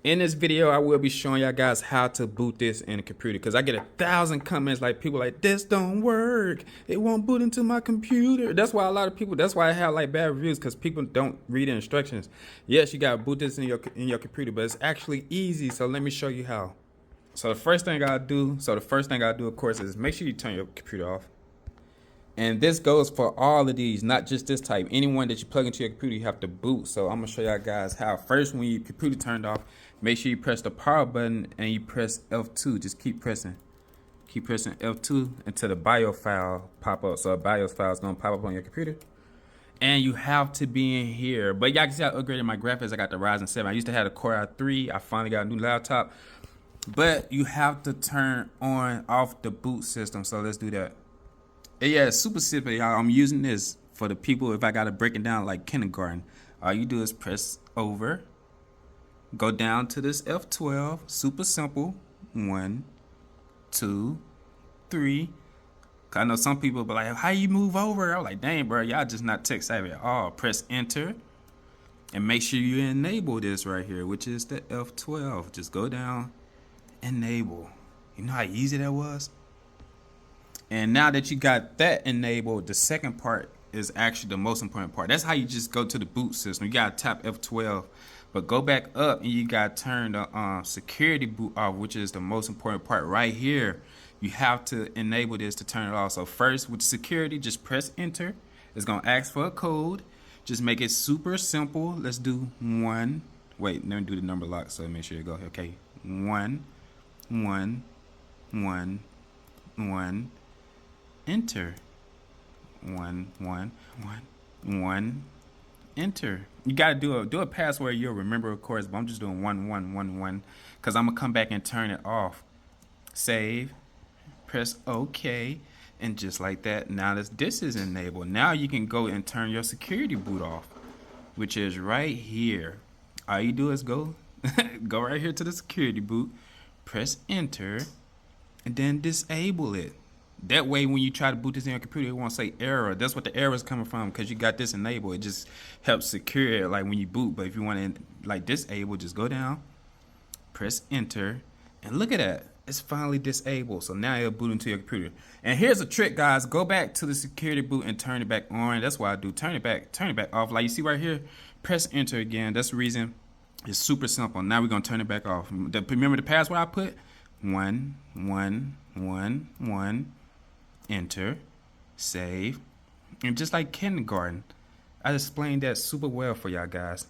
In this video, I will be showing y'all guys how to boot this in a computer because I get 1,000 comments like people like, this don't work. It won't boot into my computer. That's why a lot of people, that's why I have like bad reviews, because people don't read the instructions. Yes, you got to boot this in your computer, but it's actually easy. So let me show you how. So the first thing I do, of course, is make sure you turn your computer off. And this goes for all of these, not just this type. Anyone that you plug into your computer, you have to boot. So I'm gonna show y'all guys how. First, when your computer turned off, make sure you press the power button and you press F2. Just keep pressing F2 until the BIOS file pop up. So a BIOS file is gonna pop up on your computer. And you have to be in here. But y'all can see I upgraded my graphics. I got the Ryzen 7. I used to have the Core i3. I finally got a new laptop. But you have to turn on off the boot system. So let's do that. Yeah, it's super simple, y'all. I'm using this for the people if I gotta break it down like kindergarten. All you do is press over, go down to this F12, super simple. 1, 2, 3. I know some people be like, how you move over? I'm like, dang, bro, y'all just not tech savvy at all. Press enter and make sure you enable this right here, which is the F12. Just go down, enable. You know how easy that was? And now that you got that enabled, the second part is actually the most important part. That's how you just go to the boot system. You gotta tap F12, but go back up and you gotta turn the security boot off, which is the most important part right here. You have to enable this to turn it off. So first with security, just press enter. It's gonna ask for a code. Just make it super simple. Let's do 1. Wait, let me do the number lock so make sure you go. Okay, 1, 1, 1, 1. Enter. 1, 1, 1, 1. Enter. You gotta do a password you'll remember, of course, but I'm just doing 1, 1, 1, 1 because I'm gonna come back and turn it off. Save. Press OK, and just like that, now this is enabled. Now you can go and turn your security boot off, which is right here. All you do is go right here to the security boot, press enter, and then disable it. That way, when you try to boot this in your computer, it won't say error. That's what the error is coming from, because you got this enabled. It just helps secure it, like when you boot. But if you want to like disable, just go down, press enter, and look at that. It's finally disabled. So now it'll boot into your computer. And here's a trick, guys. Go back to the security boot and turn it back on. That's what I do. Turn it back off. Like you see right here, press enter again. That's the reason. It's super simple. Now we're gonna turn it back off. Remember the password I put? 1, 1, 1, 1. Enter, save, and just like kindergarten, I explained that super well for y'all guys.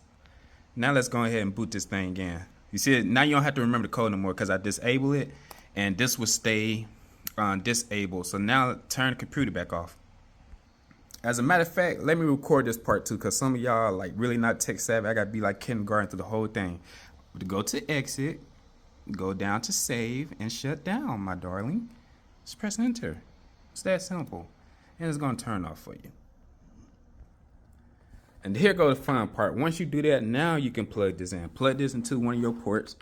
Now let's go ahead and boot this thing in. You see it? Now you don't have to remember the code no more because I disabled it, and this will stay disabled. So now turn the computer back off. As a matter of fact, let me record this part too, because some of y'all are like really not tech savvy. I gotta be like kindergarten through the whole thing. Go to exit, go down to save, and shut down, my darling. Just press enter. It's that simple. And it's going to turn off for you. And here goes the fun part. Once you do that, now you can plug this in. Plug this into one of your ports.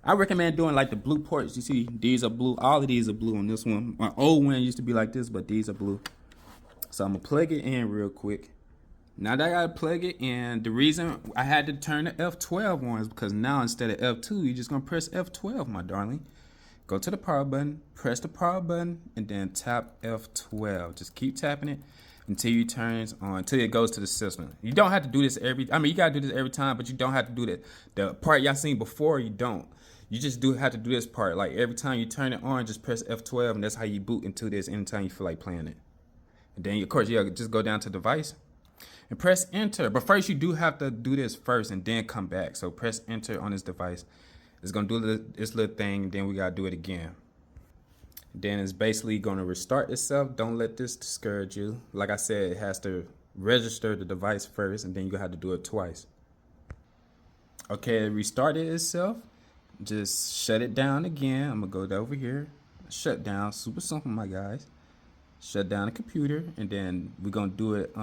I recommend doing like the blue ports. You see, these are blue. All of these are blue on this one. My old one used to be like this, but these are blue. So I'm going to plug it in real quick. Now that I got to plug it in, the reason I had to turn the F12 on is because now instead of F2, you're just going to press F12, my darling. Go to the power button, press the power button, and then tap F12. Just keep tapping it until you turns on, until it goes to the system. You don't have to do this you gotta do this every time, but you don't have to do that. The part y'all seen before, you don't. You just have to do this part. Like every time you turn it on, just press F12, and that's how you boot into this anytime you feel like playing it. And then, of course, you just go down to device and press enter. But first, you do have to do this first and then come back. So press enter on this device. It's gonna do this little thing, then we gotta do it again. Then it's basically gonna restart itself. Don't let this discourage you. Like I said, it has to register the device first, and then you have to do it twice. Okay, it restarted itself. Just shut it down again. I'm gonna go over here. Shut down, super simple, my guys. Shut down the computer, and then we're gonna do it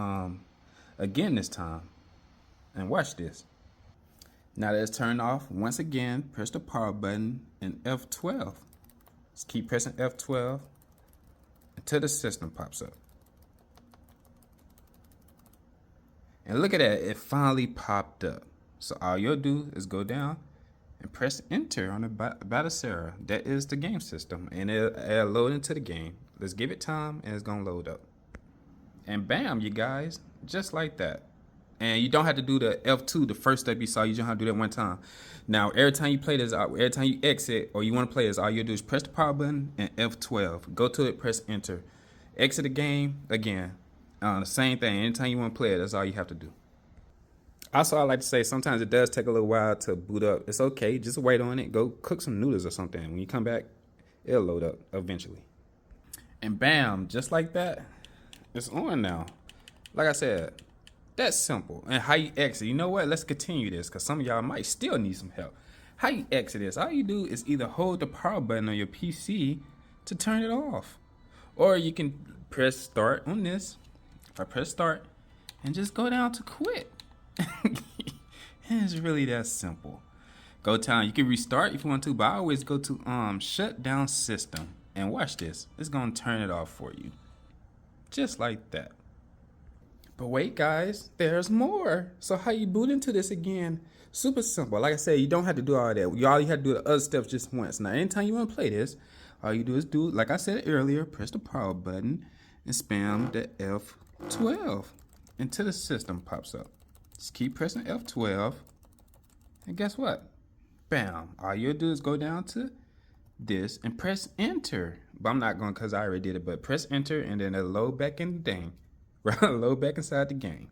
again this time. And watch this. Now that it's turned off, once again, press the power button and F12. Just keep pressing F12 until the system pops up. And look at that, it finally popped up. So all you'll do is go down and press enter on the Batacera. That is the game system, and it'll load into the game. Let's give it time, and it's gonna load up. And bam, you guys, just like that. And you don't have to do the F2, the first step you saw. You just have to do that one time. Now, every time you play this, every time you exit or you want to play this, all you do is press the power button and F12. Go to it, press enter. Exit the game again. The same thing. Anytime you want to play it, that's all you have to do. Also, I like to say sometimes it does take a little while to boot up. It's okay. Just wait on it. Go cook some noodles or something. When you come back, it'll load up eventually. And bam, just like that, it's on now. Like I said, that's simple. And how you exit, you know what? Let's continue this because some of y'all might still need some help. How you exit this? All you do is either hold the power button on your PC to turn it off. Or you can press start on this. If I press start and just go down to quit. It's really that simple. Go down. You can restart if you want to, but I always go to shut down system. And watch this. It's going to turn it off for you. Just like that. But wait, guys, there's more. So how you boot into this again? Super simple. Like I said, you don't have to do all that. You have to do the other steps just once. Now, anytime you want to play this, all you do is do, like I said earlier, press the power button and spam the F12 until the system pops up. Just keep pressing F12. And guess what? Bam. All you'll do is go down to this and press enter. But I'm not going because I already did it. But press enter and then it'll load back in the game. Load back inside the game.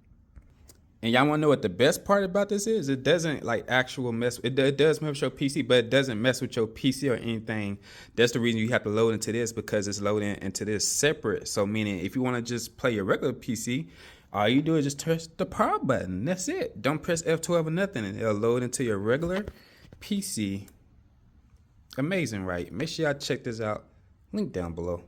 And y'all want to know what the best part about this is? It doesn't like actual mess. It does mess with your PC, but it doesn't mess with your PC or anything. That's the reason you have to load into this, because it's loading into this separate. So meaning if you want to just play your regular PC, all you do is just press the power button. That's it. Don't press F12 or nothing, and it'll load into your regular PC. Amazing, right? Make sure y'all check this out. Link down below.